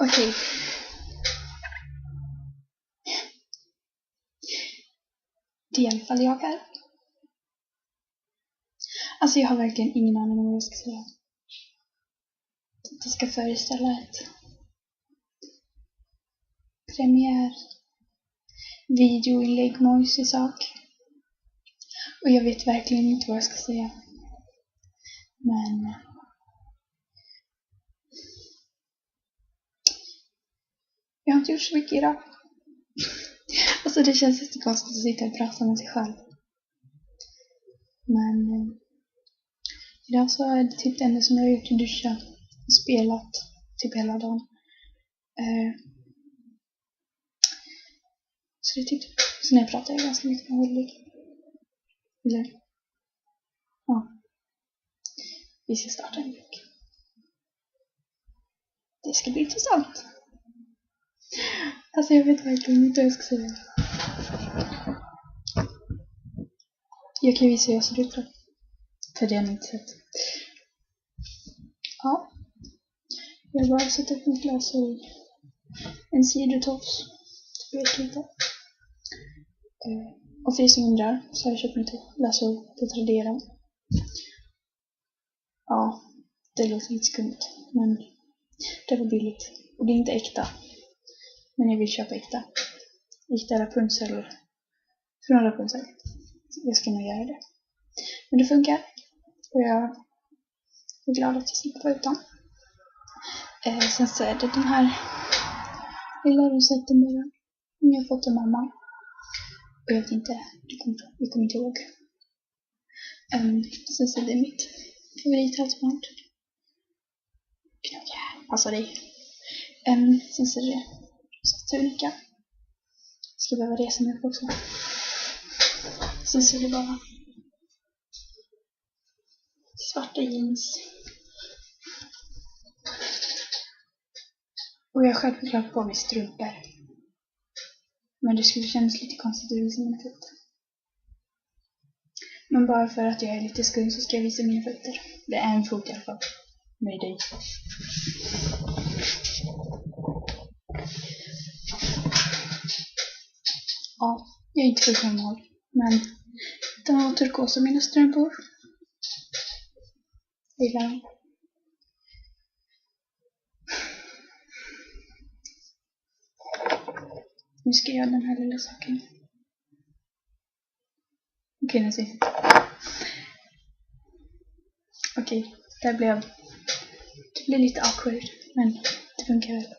Okej. Det är i alla fall jag här. Alltså jag har verkligen ingen aning om vad jag ska säga. Det ska föreställa ett premiär videoinlägg i sak. Och jag vet verkligen inte vad jag ska säga. Men jag har inte gjort så mycket idag. Alltså det känns lite konstigt att sitta och prata med sig själv. Men idag så är det typ det enda som jag har gjort i duschen. Spelat typ hela dagen. Så det är typ så när jag pratar ganska mycket med Willy. Eller? Ja. Vi ska starta en bok. Det ska bli intressant. Alltså jag vet verkligen inte vad jag ska säga. Jag kan visa hur jag ser ut då. För det har ni inte sett. Ja. Jag har bara satt upp mitt glasögon. En sidotofs. Jag vet inte. Och för er som undrar så har jag köpt mitt glasögon på Tradera. Ja, det låter lite skumt. Men det var billigt. Och det är inte äkta. Men jag vill köpa äkta. Äkta Rapunzel. Från Rapunzel. Jag ska nog göra det. Men det funkar. Och jag är glad att jag slipper vara utan. Sen så är det den här lilla rosetten bara. Jag har fått av mamma. Och jag vet inte. Jag kommer inte ihåg. Sen så är det mitt favorithalsband. Passa dig. Sen så är det tunika. Ska behöva resa mig upp också. Sen så är det bara svarta jeans. Och jag har självklart på mig strumpor. Men det skulle kännas lite konstigt att visa mina fötter. Men bara för att jag är lite skum så ska jag visa mina fötter. Det är en fot i alla fall. Med dig. Ja, jag är inte för gammal. Men de var turkosa mina strumpor. Jag gillar dem. Nu ska jag göra den här lilla saken. Okej, nu ser. Okej, det blev lite awkward. Men det funkar väl.